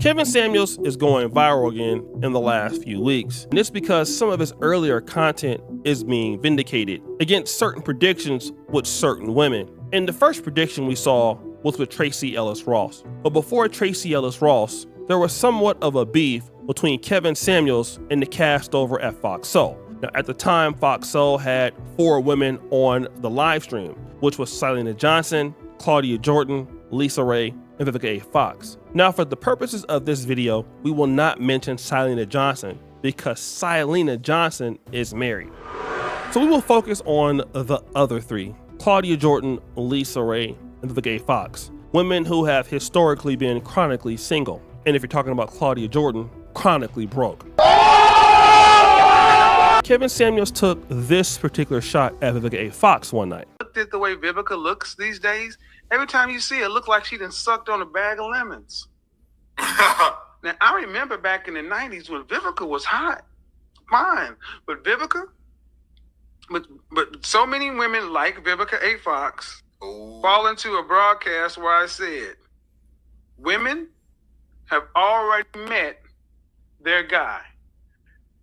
Kevin Samuels is going viral again in the last few weeks, and it's because some of his earlier content is being vindicated against certain predictions with certain women. And the first prediction we saw was with Tracee Ellis Ross. But before Tracee Ellis Ross, there was somewhat of a beef between Kevin Samuels and the cast over at Fox Soul. Now, at the time, Fox Soul had 4 women on the live stream, which was Syleena Johnson, Claudia Jordan, Lisa Ray, and Vivica A Fox. Now, for the purposes of this video, we will not mention Syleena Johnson because Syleena Johnson is married. So we will focus on the other 3, Claudia Jordan, Lisa Ray, and Vivica A Fox, women who have historically been chronically single. And if you're talking about Claudia Jordan, chronically broke. Kevin Samuels took this particular shot at Vivica A Fox one night. Looked at the way Vivica looks these days. Every time you see her, it look like she done sucked on a bag of lemons. Now, I remember back in the 90s when Vivica was hot. Fine. But Vivica, but so many women like Vivica A. Fox fall into a broadcast where I said, women have already met their guy,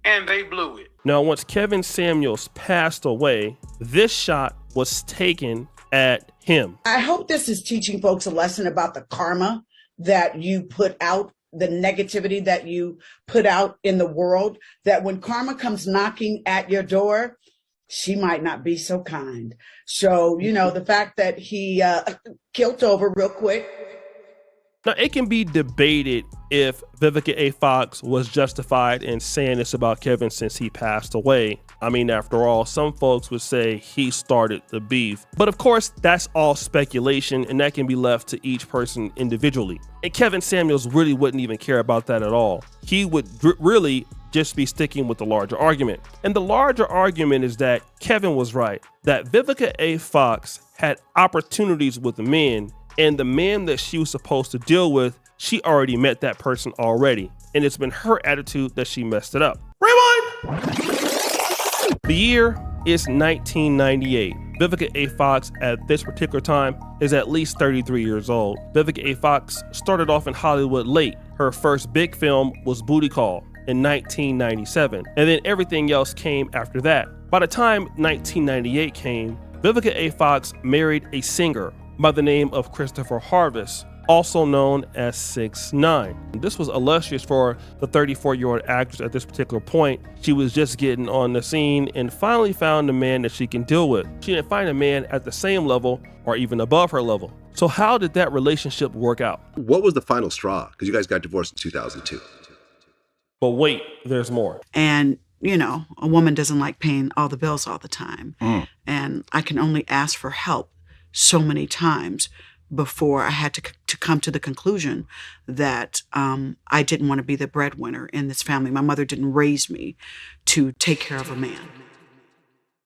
and they blew it. Now, once Kevin Samuels passed away, this shot was taken at him. I hope this is teaching folks a lesson about the karma that you put out, the negativity that you put out in the world, that when karma comes knocking at your door, she might not be so kind. So, you know, the fact that he killed over real quick. Now, it can be debated if Vivica A. Fox was justified in saying this about Kevin since he passed away. I mean, after all, some folks would say he started the beef. But of course, that's all speculation, and that can be left to each person individually. And Kevin Samuels really wouldn't even care about that at all. He would really just be sticking with the larger argument. And the larger argument is that Kevin was right, that Vivica A. Fox had opportunities with men, and the man that she was supposed to deal with, she already met that person already. And it's been her attitude that she messed it up. Rewind! The year is 1998. Vivica A. Fox at this particular time is at least 33 years old. Vivica A. Fox started off in Hollywood late. Her first big film was Booty Call in 1997. And then everything else came after that. By the time 1998 came, Vivica A. Fox married a singer by the name of Christopher Harvest, also known as 6ix9ine. This was illustrious for the 34-year-old actress at this particular point. She was just getting on the scene and finally found a man that she can deal with. She didn't find a man at the same level or even above her level. So how did that relationship work out? What was the final straw? Because you guys got divorced in 2002. But wait, there's more. And you know, a woman doesn't like paying all the bills all the time. And I can only ask for help so many times before I had to come to the conclusion that I didn't want to be the breadwinner in this family. My mother didn't raise me to take care of a man.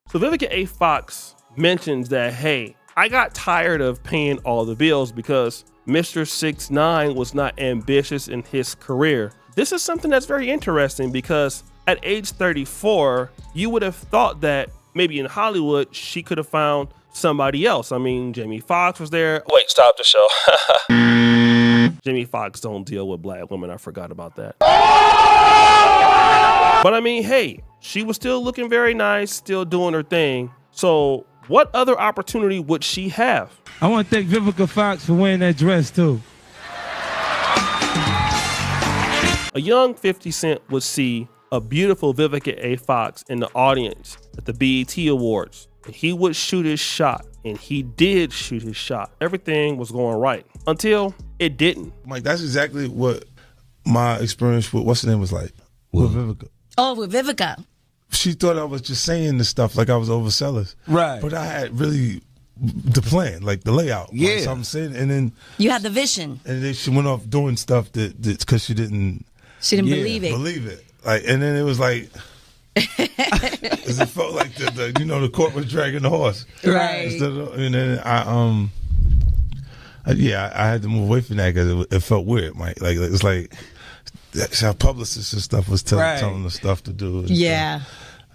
So Vivica A. Fox mentions that, hey, I got tired of paying all the bills because Mr. 6ix9ine was not ambitious in his career. This is something that's very interesting because at age 34, you would have thought that maybe in Hollywood, she could have found somebody else. I mean, Jamie Foxx was there. Wait, stop the show. Jamie Foxx don't deal with black women. I forgot about that. But I mean, hey, she was still looking very nice, still doing her thing. So what other opportunity would she have? I want to thank Vivica Fox for wearing that dress too. A young 50 Cent would see a beautiful Vivica A. Fox in the audience at the BET Awards. He would shoot his shot, and he did shoot his shot. Everything was going right until it didn't. Mike, that's exactly what my experience with what's the name was like with Vivica. Oh, with Vivica. She thought I was just saying this stuff like I was overzealous. Right. But I had really the plan, like the layout. Yeah. Like, so I'm saying, and then You had the vision. and then she went off doing stuff that because she didn't Believe it. believe it. Like, and then it was like. It felt like the court was dragging the horse, Right? And then I had to move away from that because it felt weird, Mike. Like it's like our publicist and stuff was telling the stuff to do. Yeah,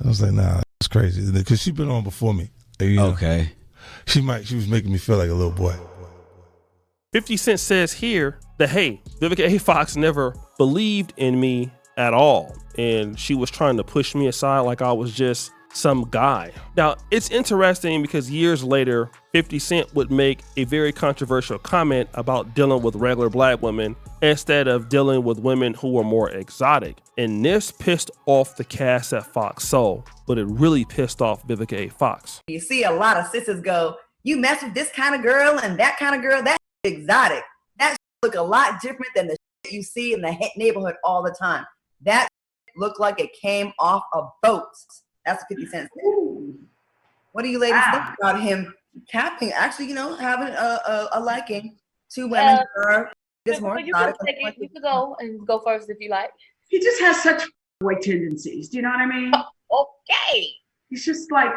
I was like, nah, it's crazy because she'd been on before me. Okay, she was making me feel like a little boy. 50 Cent says here that, hey, Vivica A. Fox never believed in me at all. And she was trying to push me aside like I was just some guy. Now, it's interesting because years later, 50 Cent would make a very controversial comment about dealing with regular black women instead of dealing with women who were more exotic. And this pissed off the cast at Fox Soul, but it really pissed off Vivica A. Fox. You see a lot of sisters go, you mess with this kind of girl and that kind of girl, that's exotic. That look a lot different than the shit you see in the neighborhood all the time. That looked like it came off a boat. That's what 50 Cent said. What do you ladies think about him capping, actually, having a liking to women who are just more exotic? You could go first if you like. He just has such boy tendencies. Do you know what I mean? Okay. He's just like,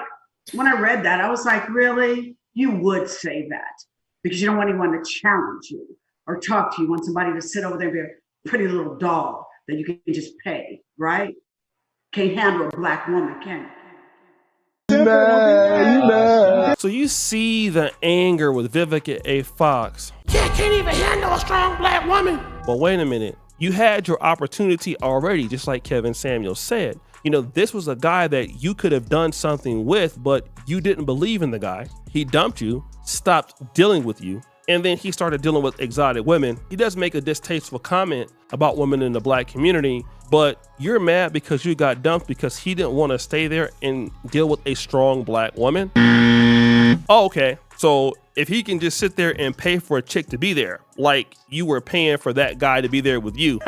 when I read that, I was like, really? You would say that because you don't want anyone to challenge you or talk to you. You want somebody to sit over there and be a pretty little doll that you can just pay, right? Can't handle a black woman, can you? So you see the anger with Vivica A. Fox. Can't even handle a strong black woman. But wait a minute. You had your opportunity already, just like Kevin Samuels said. This was a guy that you could have done something with, but you didn't believe in the guy. He dumped you, stopped dealing with you, and then he started dealing with exotic women. He does make a distasteful comment about women in the black community, but you're mad because you got dumped because he didn't want to stay there and deal with a strong black woman. Oh, okay. So if he can just sit there and pay for a chick to be there, like you were paying for that guy to be there with you.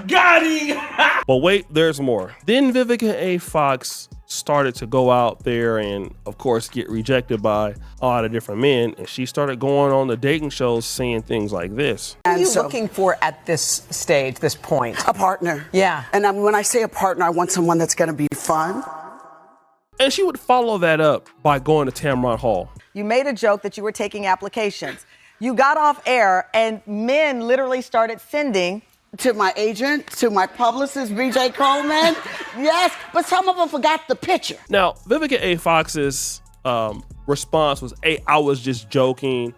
Got him! But wait, there's more. Then Vivica A. Fox started to go out there and, of course, get rejected by a lot of different men. And she started going on the dating shows saying things like this. What are you looking for at this stage, this point? A partner. Yeah. And when I say a partner, I want someone that's going to be fun. And she would follow that up by going to Tamron Hall. You made a joke that you were taking applications. You got off air and men literally started sending to my agent, to my publicist, BJ Coleman. Yes, but some of them forgot the picture. Now, Vivica A. Fox's response was, hey, I was just joking.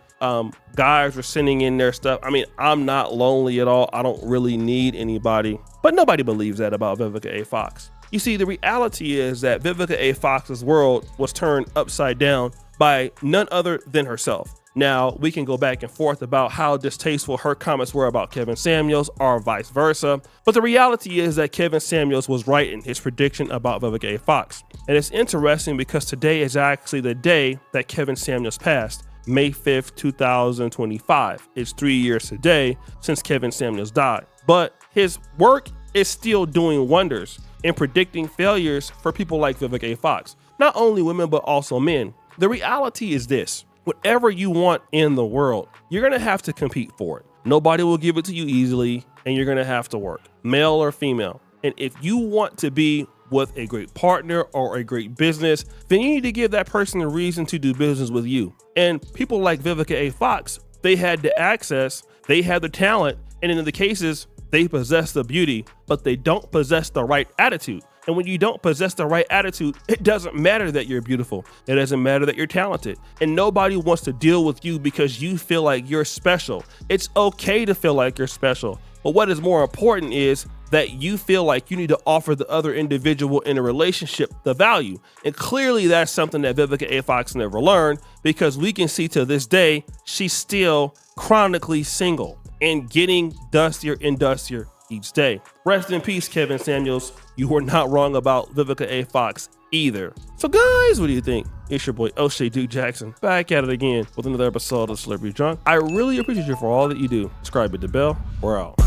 Guys were sending in their stuff. I mean, I'm not lonely at all. I don't really need anybody. But nobody believes that about Vivica A. Fox. You see, the reality is that Vivica A. Fox's world was turned upside down by none other than herself. Now, we can go back and forth about how distasteful her comments were about Kevin Samuels or vice versa, but the reality is that Kevin Samuels was right in his prediction about Vivica A. Fox. And it's interesting because today is actually the day that Kevin Samuels passed, May 5th, 2025. It's 3 years today since Kevin Samuels died, but his work is still doing wonders in predicting failures for people like Vivica A. Fox. Not only women, but also men. The reality is this. Whatever you want in the world, you're going to have to compete for it. Nobody will give it to you easily, and you're going to have to work, male or female. And if you want to be with a great partner or a great business, then you need to give that person a reason to do business with you. And people like Vivica A. Fox, they had the access, they had the talent, and in the cases, they possess the beauty, but they don't possess the right attitude. And when you don't possess the right attitude, it doesn't matter that you're beautiful. It doesn't matter that you're talented. And nobody wants to deal with you because you feel like you're special. It's okay to feel like you're special. But what is more important is that you feel like you need to offer the other individual in a relationship the value. And clearly that's something that Vivica A. Fox never learned, because we can see to this day, she's still chronically single and getting dustier and dustier each day. Rest in peace, Kevin Samuels. You were not wrong about Vivica A. Fox either. So guys, what do you think? It's your boy O'Shea Duke Jackson, back at it again with another episode of Celebrity Drunk. I really appreciate you for all that you do. Subscribe, hit the bell. We're out.